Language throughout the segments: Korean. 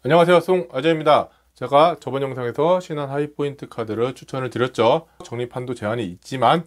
안녕하세요, 송아재입니다. 제가 저번 영상에서 신한 하이포인트 카드를 추천을 드렸죠. 적립한도 제한이 있지만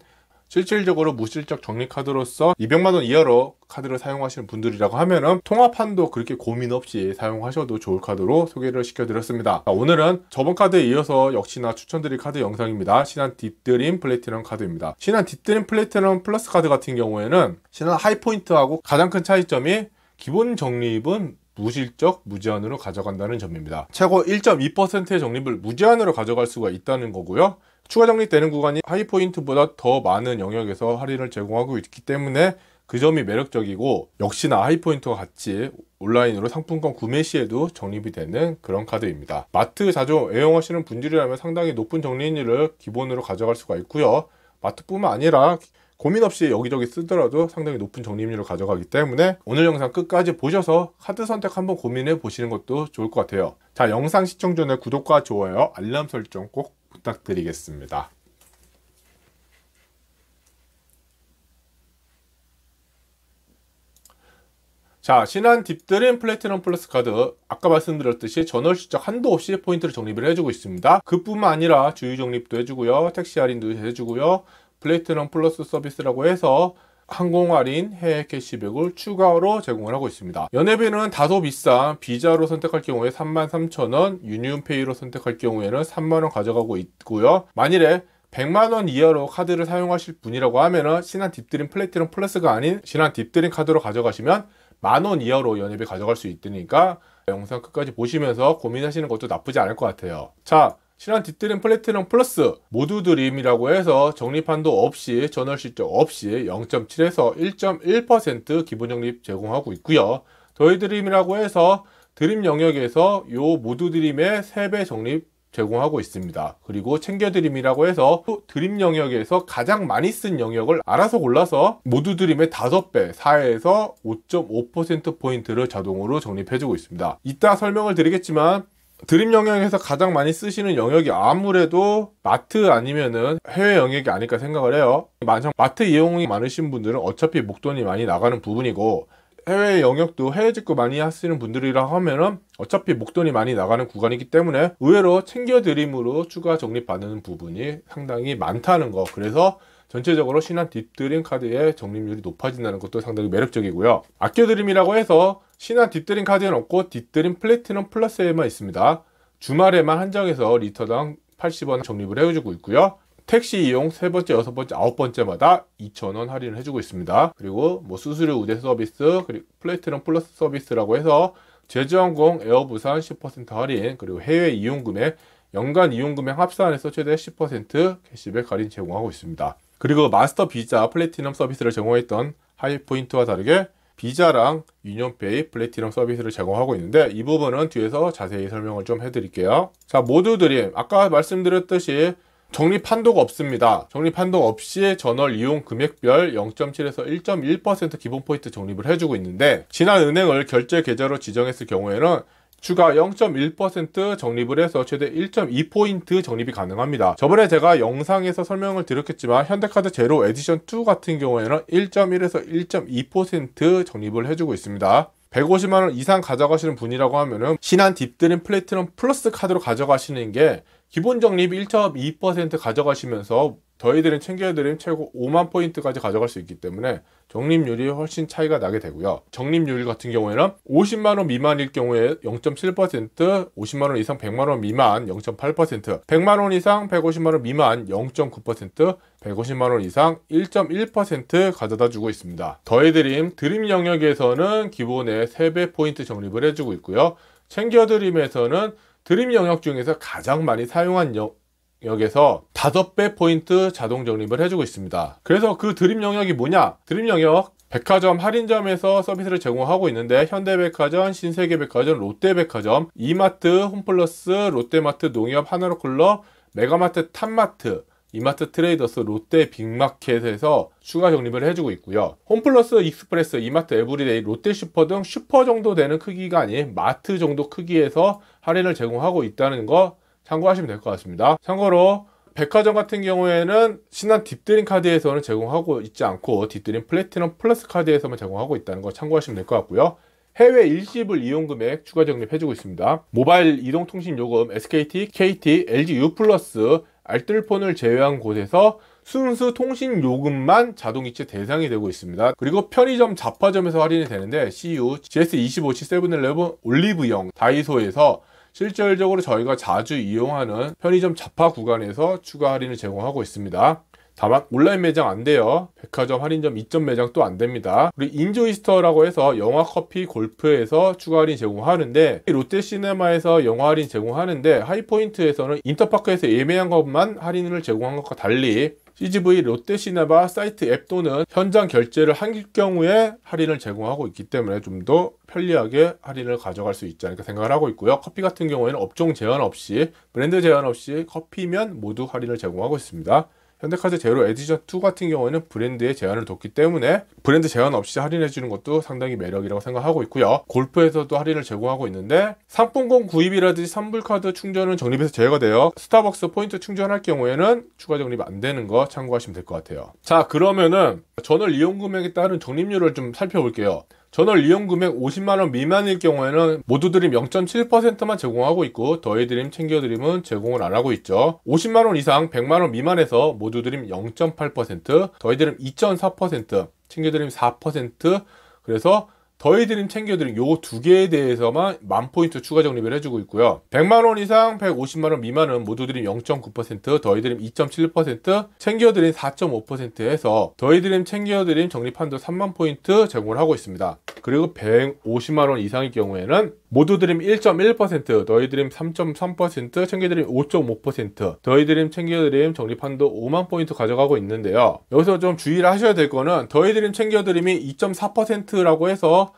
실질적으로 무실적 적립카드로서 200만원 이하로 카드를 사용하시는 분들이라고 하면은 통합한도 그렇게 고민 없이 사용하셔도 좋을 카드로 소개를 시켜드렸습니다. 오늘은 저번 카드에 이어서 역시나 추천드릴 카드 영상입니다. 신한 딥드림 플래티넘 카드입니다. 신한 딥드림 플래티넘 플러스 카드 같은 경우에는 신한 하이포인트하고 가장 큰 차이점이 기본 적립은 무실적 무제한으로 가져간다는 점입니다. 최고 1.2%의 적립을 무제한으로 가져갈 수가 있다는 거고요. 추가 적립되는 구간이 하이포인트보다 더 많은 영역에서 할인을 제공하고 있기 때문에 그 점이 매력적이고, 역시나 하이포인트와 같이 온라인으로 상품권 구매 시에도 적립이 되는 그런 카드입니다. 마트 자주 애용하시는 분들이라면 상당히 높은 적립률을 기본으로 가져갈 수가 있고요. 마트뿐만 아니라 고민 없이 여기저기 쓰더라도 상당히 높은 적립률을 가져가기 때문에 오늘 영상 끝까지 보셔서 카드 선택 한번 고민해 보시는 것도 좋을 것 같아요. 자, 영상 시청 전에 구독과 좋아요, 알람 설정 꼭 부탁드리겠습니다. 자, 신한 딥드림 플래티넘 플러스 카드, 아까 말씀드렸듯이 전월 실적 한도 없이 포인트를 적립을 해주고 있습니다. 그뿐만 아니라 주유 적립도 해주고요, 택시 할인도 해주고요, 플래티넘 플러스 서비스라고 해서 항공 할인, 해외 캐시백을 추가로 제공을 하고 있습니다. 연회비는 다소 비싼 비자로 선택할 경우에 33,000원, 유니온페이로 선택할 경우에는 3만원 가져가고 있고요. 만일에 100만원 이하로 카드를 사용하실 분이라고 하면은 신한 딥드림 플래티넘 플러스가 아닌 신한 딥드림 카드로 가져가시면 만원 이하로 연회비 가져갈 수 있으니까 영상 끝까지 보시면서 고민하시는 것도 나쁘지 않을 것 같아요. 자, 신한 딥드림 플래티넘 플러스 모두 드림이라고 해서 적립한도 없이 전월 실적 없이 0.7에서 1.1% 기본 적립 제공하고 있고요. 더이 드림이라고 해서 드림 영역에서 요 모두 드림의 3배 적립 제공하고 있습니다. 그리고 챙겨 드림이라고 해서 드림 영역에서 가장 많이 쓴 영역을 알아서 골라서 모두 드림의 5배 4에서 5.5%포인트를 자동으로 적립해주고 있습니다. 이따 설명을 드리겠지만 드림 영역에서 가장 많이 쓰시는 영역이 아무래도 마트 아니면은 해외 영역이 아닐까 생각을 해요. 만약 마트 이용이 많으신 분들은 어차피 목돈이 많이 나가는 부분이고, 해외 영역도 해외 직구 많이 하시는 분들이라 하면은 어차피 목돈이 많이 나가는 구간이기 때문에 의외로 챙겨 드림으로 추가 적립받는 부분이 상당히 많다는 거. 그래서 전체적으로 신한 딥드림 카드의 적립률이 높아진다는 것도 상당히 매력적이고요. 아껴 드림이라고 해서 신한 딥드림 카드에는 없고 딥드림 플래티넘 플러스에만 있습니다. 주말에만 한정해서 리터당 80원 적립을 해주고 있고요. 택시 이용 3번째, 6번째, 9번째마다 2,000원 할인을 해주고 있습니다. 그리고 뭐 수수료 우대 서비스, 그리고 플래티넘 플러스 서비스라고 해서 제주항공 에어부산 10% 할인, 그리고 해외 이용 금액, 연간 이용 금액 합산해서 최대 10% 캐시백 할인 제공하고 있습니다. 그리고 마스터 비자 플래티넘 서비스를 제공했던 하이포인트와 다르게 비자랑 유니온페이 플래티넘 서비스를 제공하고 있는데, 이 부분은 뒤에서 자세히 설명을 좀 해드릴게요. 자, 모두 드림, 아까 말씀드렸듯이 적립 한도가 없습니다. 적립 한도 없이 전월 이용 금액별 0.7에서 1.1% 기본 포인트 적립을 해주고 있는데, 신한은행을 결제 계좌로 지정했을 경우에는 추가 0.1% 적립을 해서 최대 1.2포인트 적립이 가능합니다. 저번에 제가 영상에서 설명을 드렸겠지만 현대카드 제로 에디션 2 같은 경우에는 1.1에서 1.2% 적립을 해주고 있습니다. 150만원 이상 가져가시는 분이라고 하면은 신한 딥드림 플래티넘 플러스 카드로 가져가시는 게 기본 적립 1.2% 가져가시면서 더해드림 챙겨드림 최고 5만 포인트까지 가져갈 수 있기 때문에 적립률이 훨씬 차이가 나게 되고요. 적립률 같은 경우에는 50만원 미만일 경우에 0.7%, 50만원 이상 100만원 미만 0.8%, 100만원 이상 150만원 미만 0.9%, 150만원 이상 1.1% 가져다 주고 있습니다. 더해드림 드림 영역에서는 기본에 3배 포인트 적립을 해주고 있고요. 챙겨드림에서는 드림 영역 중에서 가장 많이 사용한 영역에서 5배 포인트 자동 적립을 해주고 있습니다. 그래서 그 드림 영역이 뭐냐? 드림 영역 백화점 할인점에서 서비스를 제공하고 있는데, 현대백화점, 신세계백화점, 롯데백화점, 이마트, 홈플러스, 롯데마트, 농협, 하나로클럽, 메가마트, 탑마트, 이마트 트레이더스, 롯데 빅마켓에서 추가 적립을 해주고 있고요. 홈플러스, 익스프레스, 이마트 에브리데이, 롯데슈퍼 등 슈퍼 정도 되는 크기가 아닌 마트 정도 크기에서 할인을 제공하고 있다는 거 참고하시면 될 것 같습니다. 참고로 백화점 같은 경우에는 신한 딥드림 카드에서는 제공하고 있지 않고 딥드림 플래티넘 플러스 카드에서만 제공하고 있다는 거 참고하시면 될 것 같고요. 해외 일시불 이용 금액 추가 적립해주고 있습니다. 모바일 이동통신 요금 SKT, KT, LG U+, 알뜰폰을 제외한 곳에서 순수 통신 요금만 자동이체 대상이 되고 있습니다. 그리고 편의점 잡화점에서 할인이 되는데 CU, GS25C, 세븐일레븐, 올리브영, 다이소에서 실질적으로 저희가 자주 이용하는 편의점 잡화 구간에서 추가 할인을 제공하고 있습니다. 다만 온라인 매장 안 돼요. 백화점, 할인점, 이점 매장 또 안 됩니다. 그리고 인조이스터라고 해서 영화, 커피, 골프에서 추가 할인 제공하는데, 롯데시네마에서 영화 할인 제공하는데, 하이포인트에서는 인터파크에서 예매한 것만 할인을 제공한 것과 달리 CGV 롯데시네마 사이트 앱 또는 현장 결제를 한 경우에 할인을 제공하고 있기 때문에 좀 더 편리하게 할인을 가져갈 수 있지 않을까 생각을 하고 있고요. 커피 같은 경우에는 업종 제한 없이, 브랜드 제한 없이 커피면 모두 할인을 제공하고 있습니다. 현대카드 제로 에디션 2 같은 경우에는 브랜드에 제한을 뒀기 때문에 브랜드 제한 없이 할인해 주는 것도 상당히 매력이라고 생각하고 있고요. 골프에서도 할인을 제공하고 있는데, 상품권 구입이라든지 선불카드 충전은 적립에서 제외가 돼요. 스타벅스 포인트 충전할 경우에는 추가 적립 안 되는 거 참고하시면 될 것 같아요. 자, 그러면은 전월 이용 금액에 따른 적립률을 좀 살펴볼게요. 전월 이용 금액 50만원 미만일 경우에는 모두드림 0.7%만 제공하고 있고, 더해드림, 챙겨드림은 제공을 안 하고 있죠. 50만원 이상 100만원 미만에서 모두드림 0.8%, 더해드림 2.4%, 챙겨드림 4%, 그래서 더해드림, 챙겨드림 요 두 개에 대해서만 10,000포인트 추가 적립을 해주고 있고요. 100만원 이상 150만원 미만은 모두드림 0.9%, 더해드림 2.7%, 챙겨드림 4.5% 해서 더해드림, 챙겨드림 적립 한도 30,000포인트 제공을 하고 있습니다. 그리고 150만원 이상일 경우에는 모두드림 1.1%, 더해드림 3.3%, 챙겨드림 5.5%, 더해드림, 챙겨드림 적립 한도 50,000포인트 가져가고 있는데요. 여기서 좀 주의를 하셔야 될 거는, 더해드림, 챙겨드림이 2.4%라고 해서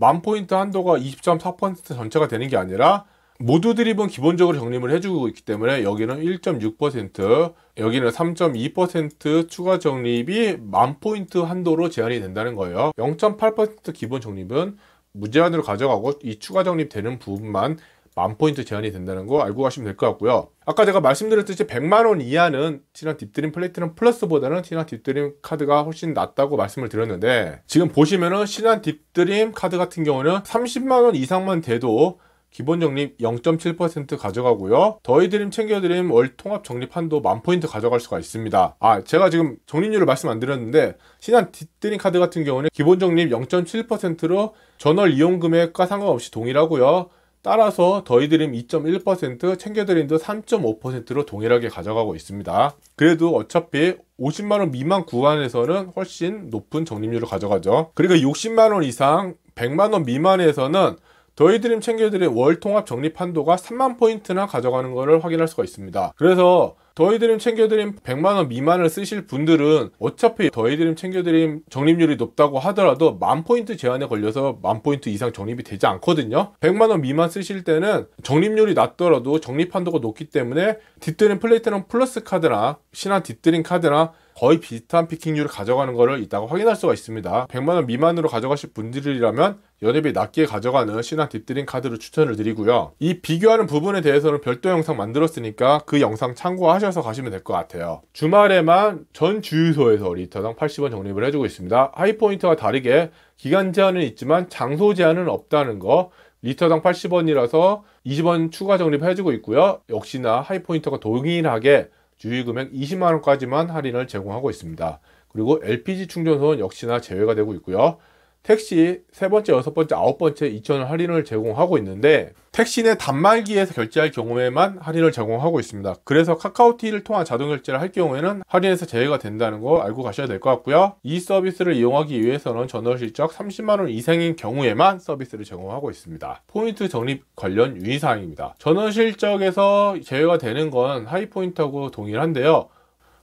10,000포인트 한도가 20.4% 전체가 되는 게 아니라, 모두 드립은 기본적으로 적립을 해주고 있기 때문에 여기는 1.6%, 여기는 3.2% 추가 적립이 10,000포인트 한도로 제한이 된다는 거예요. 0.8% 기본 적립은 무제한으로 가져가고, 이 추가 적립되는 부분만 10,000포인트 제한이 된다는 거 알고 가시면 될 것 같고요. 아까 제가 말씀드렸듯이 100만원 이하는 신한 딥드림 플래티넘 플러스보다는 신한 딥드림 카드가 훨씬 낫다고 말씀을 드렸는데, 지금 보시면은 신한 딥드림 카드 같은 경우는 30만원 이상만 돼도 기본 적립 0.7% 가져가고요. 더해드림, 챙겨드림 월 통합 적립 한도 10,000포인트 가져갈 수가 있습니다. 제가 지금 적립률을 말씀 안 드렸는데, 신한 딥드림 카드 같은 경우는 기본 적립 0.7%로 전월 이용 금액과 상관없이 동일하고요. 따라서 더해드림 2.1%, 챙겨드림도 3.5%로 동일하게 가져가고 있습니다. 그래도 어차피 50만원 미만 구간에서는 훨씬 높은 적립률을 가져가죠. 그리고 60만원 이상 100만원 미만에서는 더해드림, 챙겨드림 월 통합 적립 한도가 30,000포인트나 가져가는 것을 확인할 수가 있습니다. 그래서 더해드림, 챙겨드림 100만원 미만을 쓰실 분들은 어차피 더해드림, 챙겨드림 적립률이 높다고 하더라도 10,000포인트 제한에 걸려서 10,000포인트 이상 적립이 되지 않거든요. 100만원 미만 쓰실 때는 적립률이 낮더라도 적립 한도가 높기 때문에 딥드림 플래티넘 플러스 카드나 신한 딥드림 카드나 거의 비슷한 피킹률을 가져가는 것을 이따가 확인할 수가 있습니다. 100만원 미만으로 가져가실 분들이라면 연회비 낮게 가져가는 신한 딥드림 카드를 추천을 드리고요. 이 비교하는 부분에 대해서는 별도 영상 만들었으니까 그 영상 참고하셔서 가시면 될 것 같아요. 주말에만 전 주유소에서 리터당 80원 적립을 해주고 있습니다. 하이포인트와 다르게 기간 제한은 있지만 장소 제한은 없다는 거, 리터당 80원이라서 20원 추가 적립해주고 있고요. 역시나 하이포인트가 동일하게 주유금액 20만원까지만 할인을 제공하고 있습니다. 그리고 LPG 충전소는 역시나 제외가 되고 있고요. 택시 3번째, 6번째, 9번째 2,000원 할인을 제공하고 있는데, 택시 내 단말기에서 결제할 경우에만 할인을 제공하고 있습니다. 그래서 카카오티를 통한 자동 결제를 할 경우에는 할인에서 제외가 된다는 거 알고 가셔야 될 것 같고요. 이 서비스를 이용하기 위해서는 전월 실적 30만원 이상인 경우에만 서비스를 제공하고 있습니다. 포인트 적립 관련 유의사항입니다. 전월 실적에서 제외가 되는 건 하이포인트하고 동일한데요.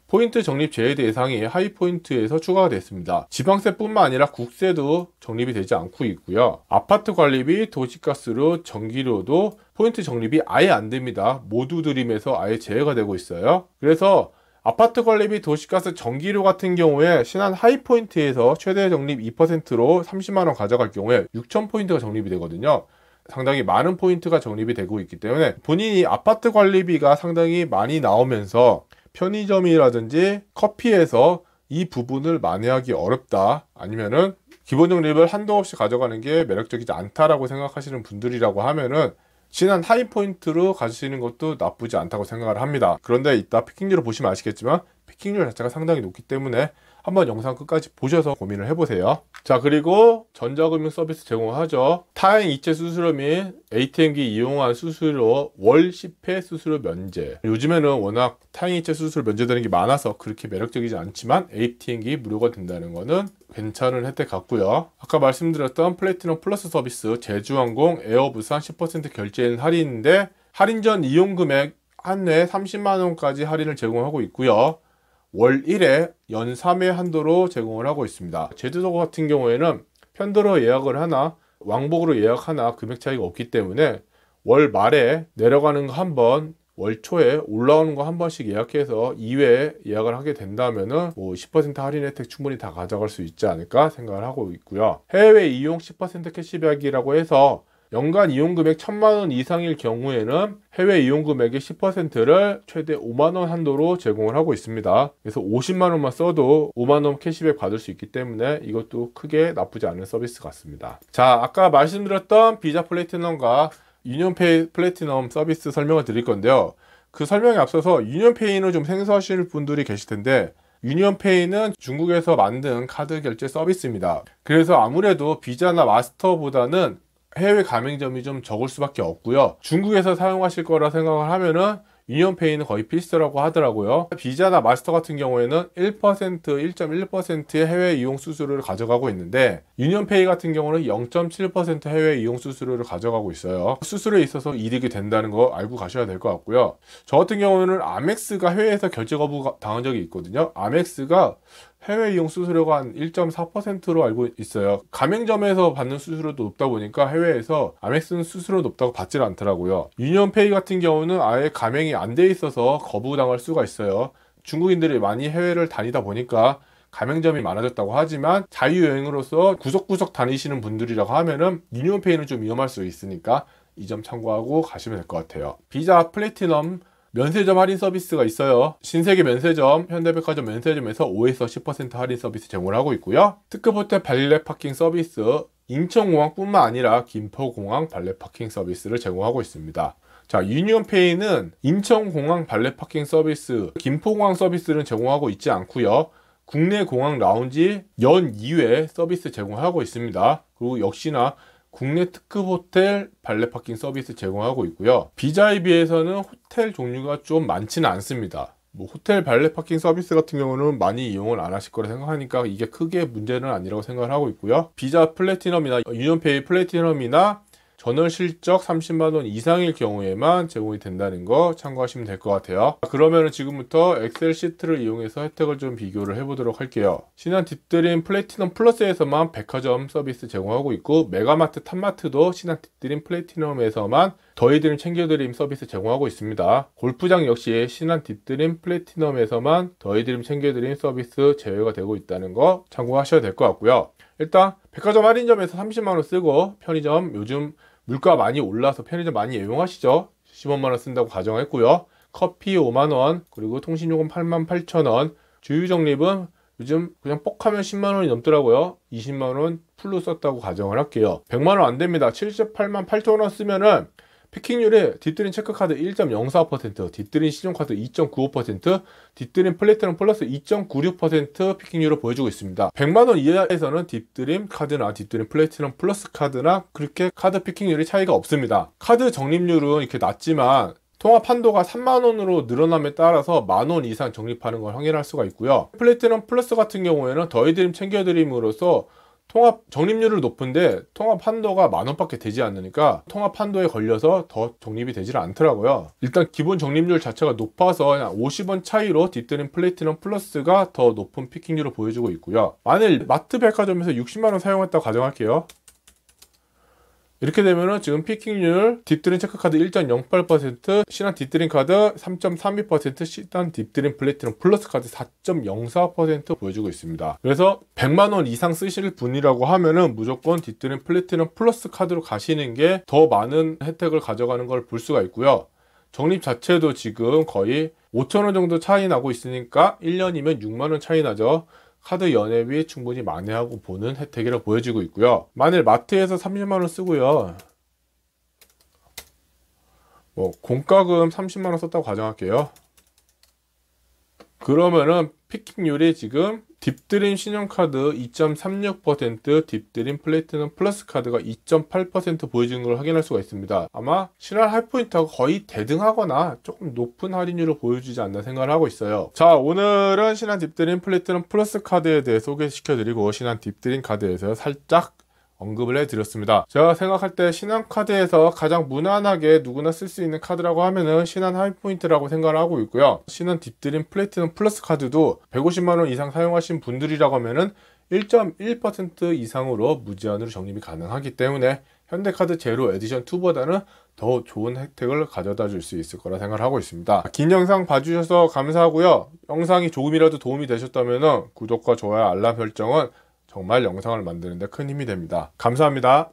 포인트 적립 제외 대상이 하이포인트에서 추가가 됐습니다. 지방세뿐만 아니라 국세도 적립이 되지 않고 있고요. 아파트 관리비, 도시가스료, 전기료도 포인트 적립이 아예 안 됩니다. 모두 드림에서 아예 제외가 되고 있어요. 그래서 아파트 관리비, 도시가스, 전기료 같은 경우에 신한 하이포인트에서 최대 적립 2%로 30만원 가져갈 경우에 6,000포인트가 적립이 되거든요. 상당히 많은 포인트가 적립이 되고 있기 때문에 본인이 아파트 관리비가 상당히 많이 나오면서 편의점이라든지 커피에서 이 부분을 만회하기 어렵다, 아니면은 기본 적립을 한도 없이 가져가는 게 매력적이지 않다라고 생각하시는 분들이라고 하면은 신한 하이 포인트로 가시는 것도 나쁘지 않다고 생각을 합니다. 그런데 이따 피킹률을 보시면 아시겠지만 피킹률 자체가 상당히 높기 때문에 한번 영상 끝까지 보셔서 고민을 해보세요. 자, 그리고 전자금융 서비스 제공하죠. 타행 이체 수수료 및 ATM기 이용한 수수료 월 10회 수수료 면제. 요즘에는 워낙 타행 이체 수수료 면제되는 게 많아서 그렇게 매력적이지 않지만 ATM기 무료가 된다는 거는 괜찮은 혜택 같고요. 아까 말씀드렸던 플래티넘 플러스 서비스 제주항공 에어부산 10% 결제인 할인인데 할인 전 이용 금액 한 회 30만 원까지 할인을 제공하고 있고요. 월 1회, 연 3회 한도로 제공을 하고 있습니다. 제주도 같은 경우에는 편도로 예약을 하나 왕복으로 예약하나 금액 차이가 없기 때문에 월 말에 내려가는 거 한 번, 월 초에 올라오는 거 한 번씩 예약해서 2회 예약을 하게 된다면은 뭐 10% 할인 혜택 충분히 다 가져갈 수 있지 않을까 생각을 하고 있고요. 해외 이용 10% 캐시백이라고 해서 연간 이용 금액 1000만 원 이상일 경우에는 해외 이용 금액의 10%를 최대 5만 원 한도로 제공을 하고 있습니다. 그래서 50만 원만 써도 5만 원 캐시백 받을 수 있기 때문에 이것도 크게 나쁘지 않은 서비스 같습니다. 자, 아까 말씀드렸던 비자 플래티넘과 유니온페이 플래티넘 서비스 설명을 드릴 건데요. 그 설명에 앞서서 유니온페이는 좀 생소하실 분들이 계실 텐데 유니온페이는 중국에서 만든 카드 결제 서비스입니다. 그래서 아무래도 비자나 마스터보다는 해외 가맹점이 좀 적을 수밖에 없고요. 중국에서 사용하실 거라 생각을 하면은 유니온페이는 거의 필수라고 하더라고요. 비자나 마스터 같은 경우에는 1%, 1.1%의 해외 이용 수수료를 가져가고 있는데 유니온페이 같은 경우는 0.7% 해외 이용 수수료를 가져가고 있어요. 수수료에 있어서 이득이 된다는 거 알고 가셔야 될 것 같고요. 저 같은 경우는 아멕스가 해외에서 결제 거부 당한 적이 있거든요. 아멕스가 해외 이용 수수료가 한 1.4%로 알고 있어요. 가맹점에서 받는 수수료도 높다 보니까 해외에서 아멕스는 수수료 높다고 받질 않더라고요. 유니온페이 같은 경우는 아예 가맹이 안 돼 있어서 거부당할 수가 있어요. 중국인들이 많이 해외를 다니다 보니까 가맹점이 많아졌다고 하지만 자유여행으로서 구석구석 다니시는 분들이라고 하면은 유니온페이는 좀 위험할 수 있으니까 이 점 참고하고 가시면 될 것 같아요. 비자 플래티넘 면세점 할인 서비스가 있어요. 신세계 면세점, 현대백화점 면세점에서 5에서 10% 할인 서비스 제공을 하고 있고요. 특급 호텔 발렛 파킹 서비스, 인천공항뿐만 아니라 김포공항 발렛 파킹 서비스를 제공하고 있습니다. 자, 유니온페이는 인천공항 발렛 파킹 서비스, 김포공항 서비스는 제공하고 있지 않고요. 국내 공항 라운지 연 2회 서비스 제공하고 있습니다. 그리고 역시나 국내 특급 호텔 발렛 파킹 서비스 제공하고 있고요. 비자에 비해서는 호텔 종류가 좀 많지는 않습니다. 뭐 호텔 발렛 파킹 서비스 같은 경우는 많이 이용을 안 하실 거라 생각하니까 이게 크게 문제는 아니라고 생각을 하고 있고요. 비자 플래티넘이나 유니온페이 플래티넘이나 전월 실적 30만 원 이상일 경우에만 제공이 된다는 거 참고하시면 될 것 같아요. 그러면 지금부터 엑셀 시트를 이용해서 혜택을 좀 비교를 해보도록 할게요. 신한 딥드림 플래티넘 플러스에서만 백화점 서비스 제공하고 있고 메가마트 탑마트도 신한 딥드림 플래티넘에서만 더해드림 챙겨드림 서비스 제공하고 있습니다. 골프장 역시 신한 딥드림 플래티넘에서만 더해드림 챙겨드림 서비스 제외가 되고 있다는 거 참고하셔야 될 것 같고요. 일단 백화점 할인점에서 30만원 쓰고 편의점 요즘 물가 많이 올라서 편의점 많이 애용하시죠. 15만원 쓴다고 가정했고요. 커피 5만원 그리고 통신요금 88,000원 주유적립은 요즘 그냥 뻑하면 10만원이 넘더라고요. 20만원 풀로 썼다고 가정을 할게요. 100만원 안됩니다. 78만 8천원 쓰면은 피킹률이 딥드림 체크카드 1.04%, 딥드림 신용카드 2.95%, 딥드림 플래티넘 플러스 2.96% 피킹률을 보여주고 있습니다. 100만원 이하에서는 딥드림 카드나 딥드림 플래티넘 플러스 카드나 그렇게 카드 피킹률이 차이가 없습니다. 카드 적립률은 이렇게 낮지만 통합 한도가 3만원으로 늘어남에 따라서 만원 이상 적립하는 걸 확인할 수가 있고요. 플래티넘 플러스 같은 경우에는 더해드림 챙겨드림으로써 통합 적립률은 높은데 통합 한도가 만원밖에 되지 않으니까 통합 한도에 걸려서 더 적립이 되질 않더라고요. 일단 기본 적립률 자체가 높아서 그냥 50원 차이로 딥드림 플래티넘 플러스가 더 높은 피킹률을 보여주고 있고요. 만일 마트 백화점에서 60만원 사용했다고 가정할게요. 이렇게 되면은 지금 피킹률 딥드림 체크카드 1.08%, 신한 딥드림 카드 3.32%, 신한 딥드림 플래티넘 플러스 카드 4.04% 보여주고 있습니다. 그래서 100만원 이상 쓰실 분이라고 하면은 무조건 딥드림 플래티넘 플러스 카드로 가시는 게 더 많은 혜택을 가져가는 걸 볼 수가 있고요. 적립 자체도 지금 거의 5,000원 정도 차이 나고 있으니까 1년이면 6만원 차이 나죠. 카드 연회비 충분히 만회하고 보는 혜택이라 보여지고 있고요. 만일 마트에서 30만원 쓰고요, 공과금 30만원 썼다고 가정할게요. 그러면은 피킹률이 지금 딥드림 신용카드 2.36%, 딥드림 플래티넘 플러스 카드가 2.8% 보여지는 걸 확인할 수가 있습니다. 아마 신한 할인포인트하고 거의 대등하거나 조금 높은 할인율을 보여주지 않나 생각을 하고 있어요. 자, 오늘은 신한 딥드림 플래티넘 플러스 카드에 대해 소개시켜드리고 신한 딥드림 카드에서 살짝 언급을 해드렸습니다. 제가 생각할 때 신한카드에서 가장 무난하게 누구나 쓸 수 있는 카드라고 하면은 신한 할인포인트라고 생각을 하고 있고요. 신한 딥드림 플래티넘 플러스 카드도 150만원 이상 사용하신 분들이라고 하면은 1.1% 이상으로 무제한으로 적립이 가능하기 때문에 현대카드 제로 에디션 2보다는 더 좋은 혜택을 가져다 줄 수 있을 거라 생각을 하고 있습니다. 긴 영상 봐주셔서 감사하고요. 영상이 조금이라도 도움이 되셨다면 구독과 좋아요, 알람 설정은 정말 영상을 만드는 데 큰 힘이 됩니다. 감사합니다.